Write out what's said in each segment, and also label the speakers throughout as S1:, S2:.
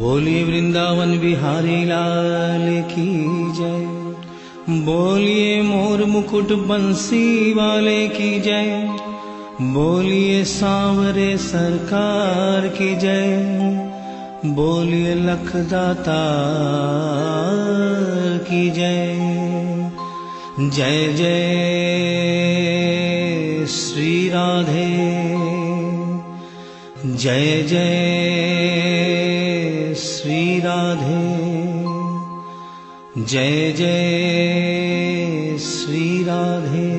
S1: बोलिए वृंदावन बिहारी लाल की जय। बोलिए मोर मुकुट बंसी वाले की जय। बोलिए सांवरे सरकार की जय। बोलिए लखदातार की जय। जय जय श्री राधे। जय जय श्री राधे। जय जय श्री राधे।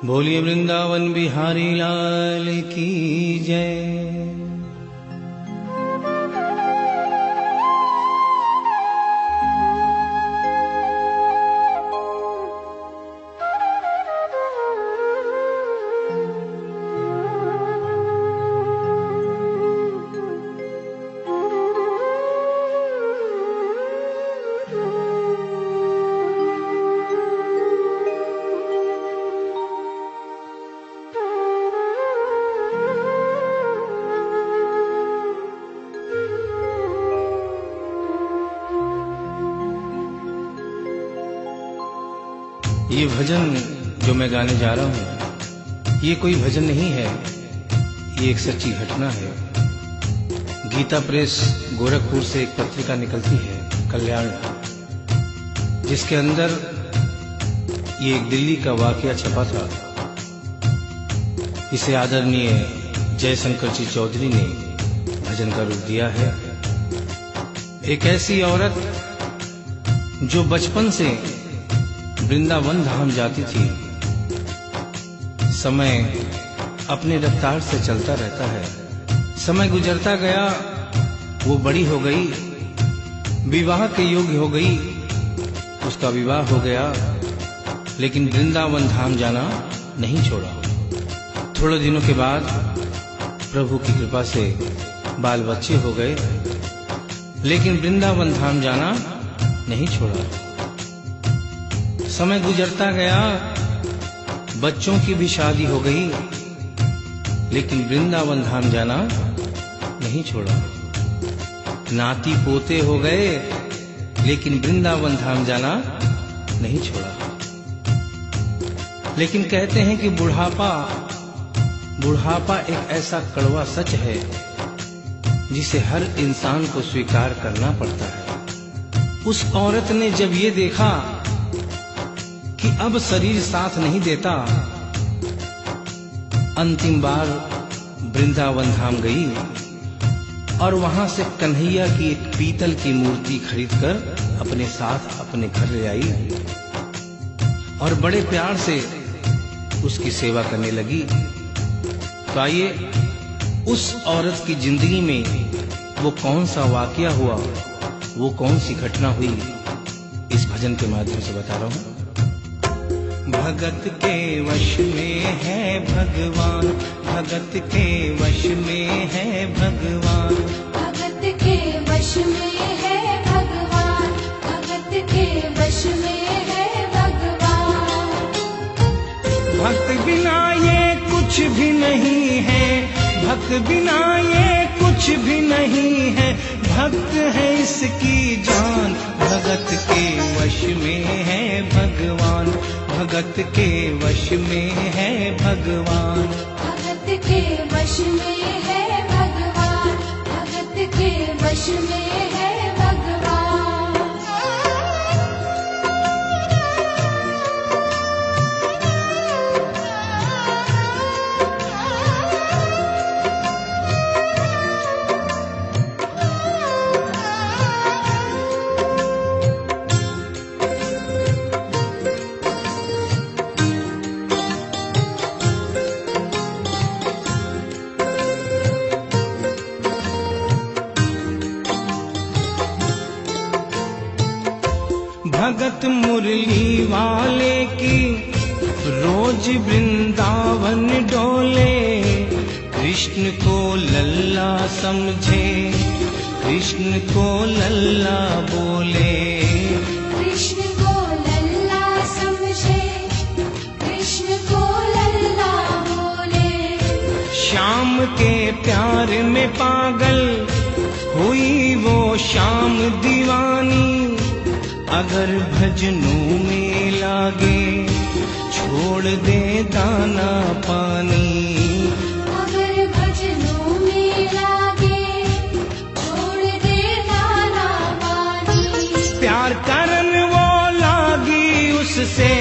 S1: बोलिए वृंदावन बिहारी लाल की जय। ये भजन जो मैं गाने जा रहा हूँ, ये कोई भजन नहीं है, ये एक सच्ची घटना है। गीता प्रेस गोरखपुर से एक पत्रिका निकलती है, कल्याण, जिसके अंदर ये एक दिल्ली का वाकया छपा था। इसे आदरणीय जयशंकर जी चौधरी ने भजन का रूप दिया है। एक ऐसी औरत जो बचपन से वृंदावन धाम जाती थी। समय अपने रफ्तार से चलता रहता है। समय गुजरता गया, वो बड़ी हो गई, विवाह के योग्य हो गई, उसका विवाह हो गया, लेकिन वृंदावन धाम जाना नहीं छोड़ा। थोड़े दिनों के बाद प्रभु की कृपा से बाल बच्चे हो गए, लेकिन वृंदावन धाम जाना नहीं छोड़ा। समय गुजरता गया, बच्चों की भी शादी हो गई, लेकिन वृंदावन धाम जाना नहीं छोड़ा। नाती पोते हो गए, लेकिन वृंदावन धाम जाना नहीं छोड़ा। लेकिन कहते हैं कि बुढ़ापा एक ऐसा कड़वा सच है जिसे हर इंसान को स्वीकार करना पड़ता है। उस औरत ने जब ये देखा कि अब शरीर साथ नहीं देता, अंतिम बार वृंदावन धाम गई और वहां से कन्हैया की एक पीतल की मूर्ति खरीदकर अपने साथ अपने घर ले आई और बड़े प्यार से उसकी सेवा करने लगी। तो आइए उस औरत की जिंदगी में वो कौन सा वाकया हुआ, वो कौन सी घटना हुई, इस भजन के माध्यम से बता रहा हूं। भगत के वश में है भगवान, भगत के वश में है भगवान,
S2: भगत के वश में है भगवान, भगत के वश में है भगवान।
S1: भक्त बिना ये कुछ भी नहीं है, भक्त बिना ये कुछ भी नहीं है, भक्त है इसकी जान। भगत के वश में है भगवान, भगत के वश में है भगवान,
S2: भगत के वश में है भगवान, भगत के वश में है भगवान।
S1: भगत मुरली वाले की रोज वृंदावन डोले, कृष्ण को लल्ला समझे, कृष्ण को लल्ला बोले,
S2: कृष्ण को लल्ला समझे, कृष्ण को लल्ला बोले।
S1: श्याम के के प्यार में पागल हुई वो शाम दीवानी। अगर भजनों में लागे छोड़ दे दाना पानी।
S2: अगर भजनों में लागे छोड़ दे दाना पानी।
S1: प्यार करन वो लागी उससे,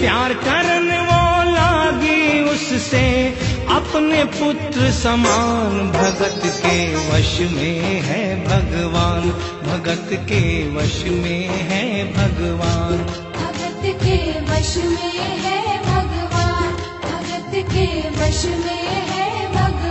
S1: प्यार करन वो लागी उससे, अपने पुत्र समान। भगत के वश में है भगवान, भगत के वश में है भगवान।
S2: भगत के वश में है भगवान, भगत के वश में है भगवान।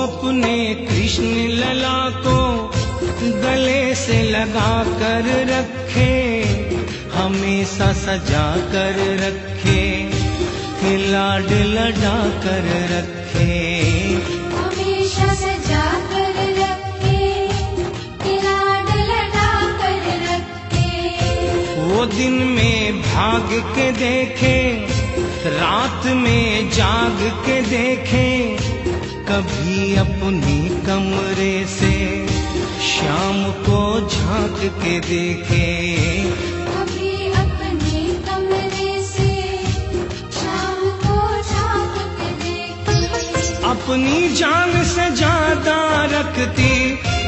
S1: अपने कृष्ण लला को गले से लगा कर रखे, हमेशा सजा कर रखे, लाड लड़ा कर रखे।
S2: हमेशा सजा कर रखे, लाड लड़ा कर रखे।
S1: वो दिन में भाग के देखे, रात में जाग के देखे, कभी अपनी कमरे से शाम को झांक के देखे।
S2: कभी अपने कमरे से शाम को झांक के देखे।
S1: अपनी जान से ज्यादा रखती,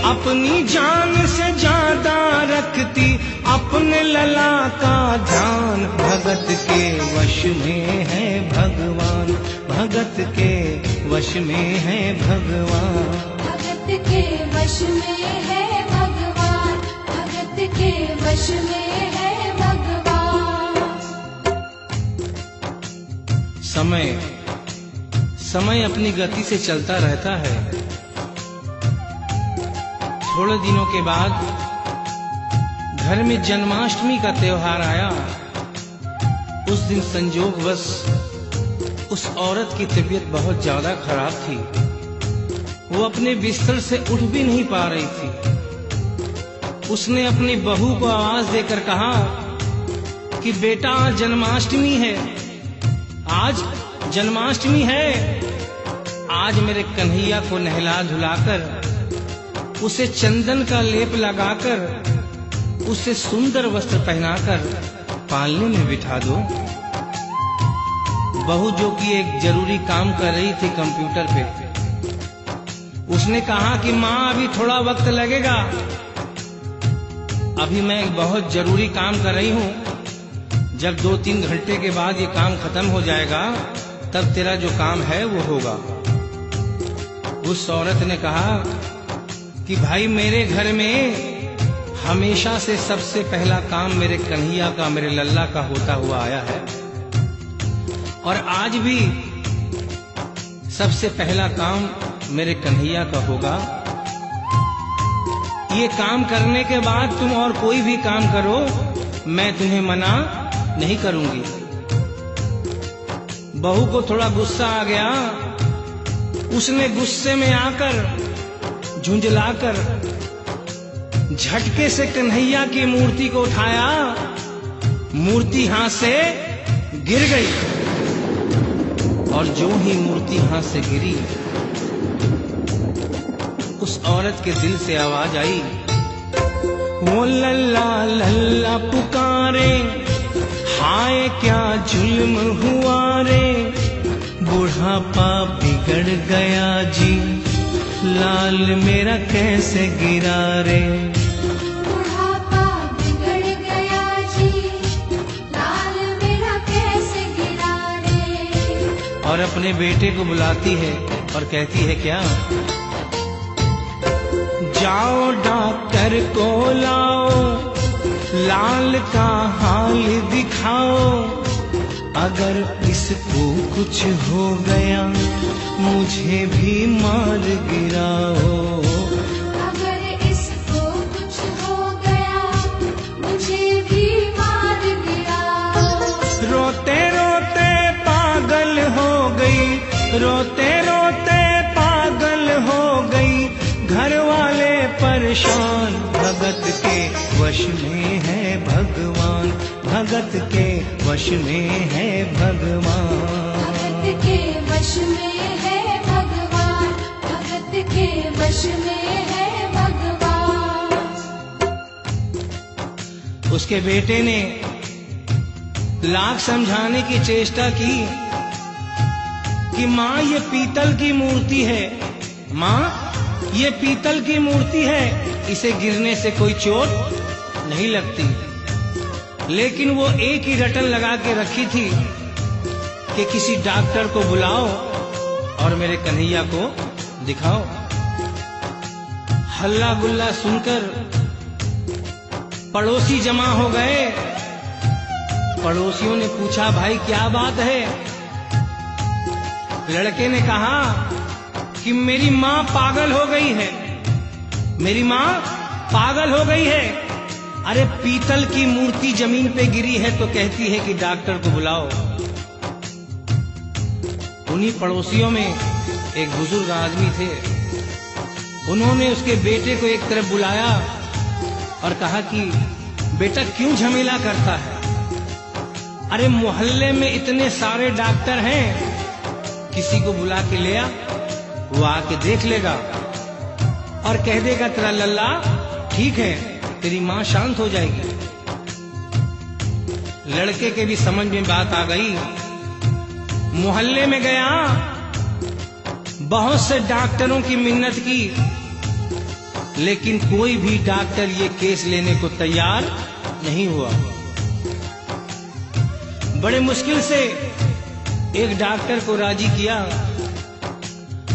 S1: अपनी जान से ज्यादा रखती, अपने लला का ध्यान। भगत के वश में है भगवान, भगत के वश में है भगवान।
S2: भगत के वश में है भगवान, भगत के वश में है भगवान।
S1: समय समय अपनी गति से चलता रहता है। थोड़े दिनों के बाद घर में जन्माष्टमी का त्योहार आया। उस दिन संयोगवश उस औरत की तबीयत बहुत ज्यादा खराब थी। वो अपने बिस्तर से उठ भी नहीं पा रही थी। उसने अपनी बहू को आवाज देकर कहा कि बेटा आज जन्माष्टमी है, आज जन्माष्टमी है। आज मेरे कन्हैया को नहला धुलाकर, उसे चंदन का लेप लगाकर, उसे सुंदर वस्त्र पहनाकर पालने में बिठा दो। बहू जो कि एक जरूरी काम कर रही थी कंप्यूटर पे, उसने कहा कि माँ अभी थोड़ा वक्त लगेगा, अभी मैं एक बहुत जरूरी काम कर रही हूँ। जब 2-3 घंटे के बाद ये काम खत्म हो जाएगा तब तेरा जो काम है वो होगा। उस औरत ने कहा कि भाई मेरे घर में हमेशा से सबसे पहला काम मेरे कन्हैया का, मेरे लल्ला का होता हुआ आया है, और आज भी सबसे पहला काम मेरे कन्हैया का होगा। ये काम करने के बाद तुम और कोई भी काम करो, मैं तुम्हें मना नहीं करूंगी। बहू को थोड़ा गुस्सा आ गया। उसने गुस्से में आकर, झुंझलाकर, झटके से कन्हैया की मूर्ति को उठाया। मूर्ति हाथ से गिर गई, और जो ही मूर्ति हाथ से गिरी, उस औरत के दिल से आवाज आई, वो लल्ला लल्ला पुकारे, हाय क्या जुल्म हुआ रे, बुढ़ापा बिगड़ गया जी, लाल मेरा कैसे गिरा रे।
S2: बुढ़ापा बिगड़ गया जी, लाल मेरा कैसे गिरा रे।
S1: और अपने बेटे को बुलाती है और कहती है क्या, जाओ डॉक्टर को लाओ, लाल का हाल दिखाओ, अगर इसको कुछ हो गया मुझे भी मार गिराओ।
S2: अगर इसको कुछ हो गया
S1: रोते रोते पागल हो गई, घर वाले परेशान। भगत के वश में है भगवान, भगत के वश में है भगवान।
S2: भगत के वश में है भगवान, भगत के वश में है भगवान।
S1: उसके बेटे ने लाख समझाने की चेष्टा की कि माँ ये पीतल की मूर्ति है, माँ ये पीतल की मूर्ति है, इसे गिरने से कोई चोट नहीं लगती। लेकिन वो एक ही रटन लगा के रखी थी कि किसी डॉक्टर को बुलाओ और मेरे कन्हैया को दिखाओ। हल्ला गुल्ला सुनकर पड़ोसी जमा हो गए। पड़ोसियों ने पूछा, भाई क्या बात है? लड़के ने कहा कि मेरी माँ पागल हो गई है, मेरी माँ पागल हो गई है। अरे पीतल की मूर्ति जमीन पे गिरी है तो कहती है कि डॉक्टर को बुलाओ। उन्हीं पड़ोसियों में एक बुजुर्ग आदमी थे। उन्होंने उसके बेटे को एक तरफ बुलाया और कहा कि बेटा क्यों झमेला करता है? अरे मोहल्ले में इतने सारे डॉक्टर हैं, किसी को बुला के ले आ, वो आके देख लेगा और कह देगा तेरा लल्ला ठीक है, तेरी माँ शांत हो जाएगी। लड़के के भी समझ में बात आ गई। मोहल्ले में गया, बहुत से डॉक्टरों की मिन्नत की, लेकिन कोई भी डॉक्टर ये केस लेने को तैयार नहीं हुआ। बड़े मुश्किल से एक डॉक्टर को राजी किया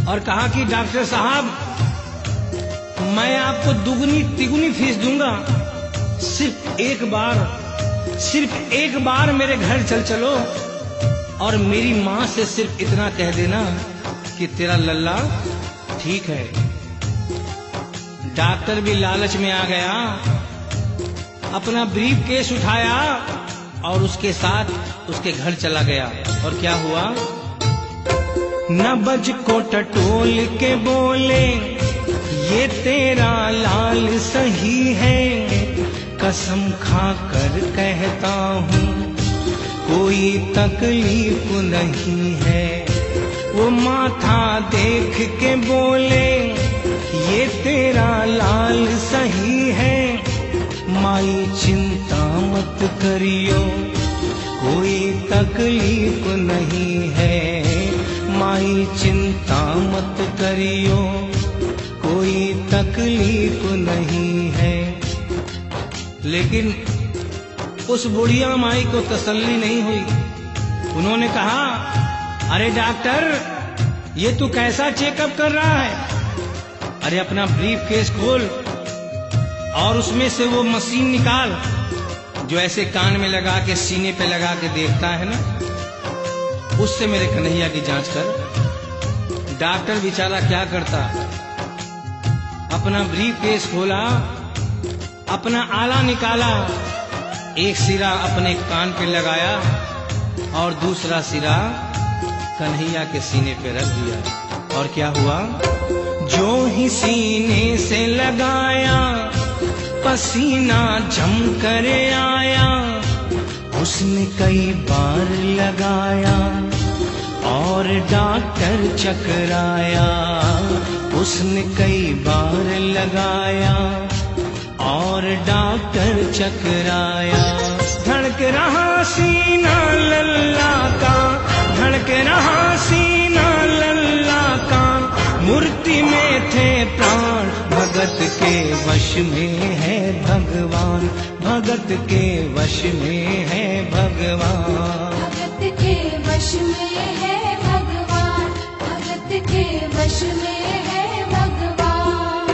S1: और कहा कि डॉक्टर साहब मैं आपको दुगनी तिगुनी फीस दूंगा, सिर्फ एक बार मेरे घर चल चलो और मेरी माँ से सिर्फ इतना कह देना कि तेरा लल्ला ठीक है। डॉक्टर भी लालच में आ गया, अपना ब्रीफ केस उठाया और उसके साथ उसके घर चला गया। और क्या हुआ? नबज को टटोल के बोले ये तेरा लाल सही है, कसम खाकर कहता हूँ कोई तकलीफ नहीं है। वो माथा देख के बोले ये तेरा लाल सही है, माई चिंता मत करियो कोई तकलीफ नहीं है, माई चिंता मत करियो कोई तकलीफ नहीं है। लेकिन उस बुढ़िया माई को तसल्ली नहीं हुई। उन्होंने कहा, अरे डॉक्टर ये तू कैसा चेकअप कर रहा है? अरे अपना ब्रीफ केस खोल और उसमें से वो मशीन निकाल जो ऐसे कान में लगा के सीने पे लगा के देखता है ना, उससे मेरे कन्हैया की जांच कर। डॉक्टर बेचारा क्या करता, अपना ब्रीफ केस खोला, अपना आला निकाला, एक सिरा अपने कान पे लगाया और दूसरा सिरा कन्हैया के सीने पे रख दिया। और क्या हुआ? जो ही सीने से लगाया पसीना जम कर आया, उसने कई बार लगाया और डॉक्टर चकराया, उसने कई बार लगाया और डॉक्टर चकराया। धड़क रहा सीना लल्ला का, धड़क रहा सीना लल्ला का, मूर्ति में थे प्राण, भगत के वश में है भगवान, भगत के वश में है भगवान।
S2: भगत के वश में है भगवान, भगत के वश में है भगवान।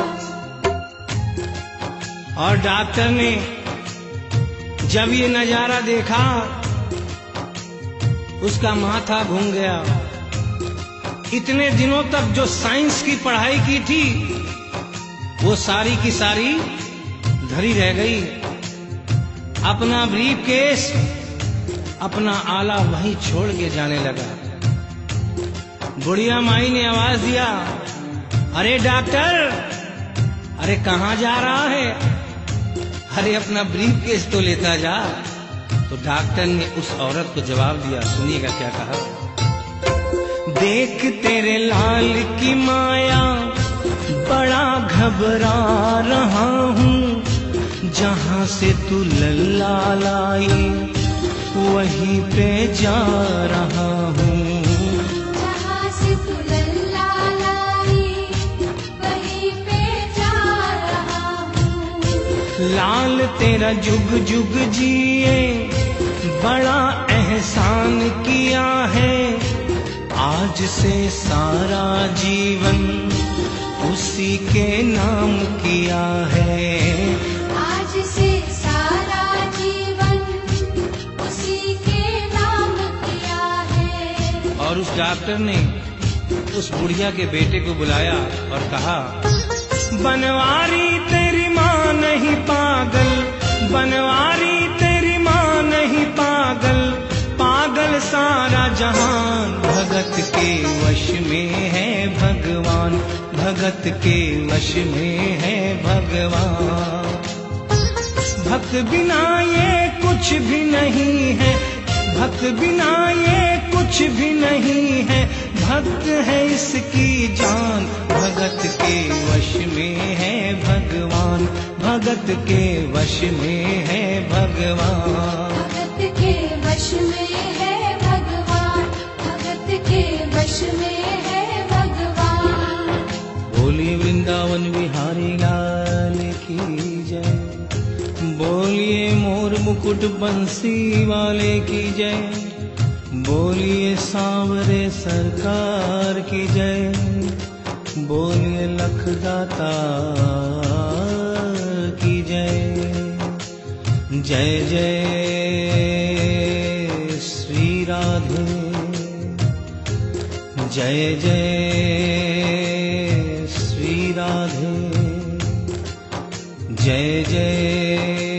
S1: और डॉक्टर ने जब ये नजारा देखा उसका माथा घूम गया। इतने दिनों तक जो साइंस की पढ़ाई की थी वो सारी की सारी धरी रह गई। अपना ब्रीफ केस, अपना आला वहीं छोड़ के जाने लगा। बुढ़िया माई ने आवाज दिया, अरे डॉक्टर, अरे कहाँ जा रहा है? अरे अपना ब्रीफ केस तो लेता जा। तो डॉक्टर ने उस औरत को जवाब दिया, सुनिएगा क्या कहा। देख तेरे लाल की माया बड़ा घबरा रहा हूँ, जहाँ से तू लल्ला लाई वहीं पे जा रहा हूँ।
S2: जहाँ से तू लल्ला लाई वहीं पे जा रहा हूँ।
S1: लाल तेरा जुग जुग जिए बड़ा एहसान किया है, आज से सारा जीवन उसी के नाम किया है।
S2: आज से सारा जीवन उसी के नाम किया है।
S1: और उस डॉक्टर ने उस बुढ़िया के बेटे को बुलाया और कहा, बनवारी तेरी माँ नहीं पागल, बनवारी तेरी माँ नहीं पागल, पागल सारा जहान, भगत के वश में है भगवान, भगत के वश में है भगवान। भक्त बिना ये कुछ भी नहीं है, भक्त बिना ये कुछ भी नहीं है, भक्त है इसकी जान, भगत के वश में है भगवान, भगत के वश में है भगवान।
S2: भगत के वश में है भगवान, भगत के वश में है भगवान।
S1: बोलिए वृंदावन बिहारी लाल की जय, बोलिए मोर मुकुट बंसी वाले की जय, बोलिए सांवरे सरकार की जय, बोलिए लखदाता की जय। जय जय श्री राधे, जय जय श्री राधे, जय जय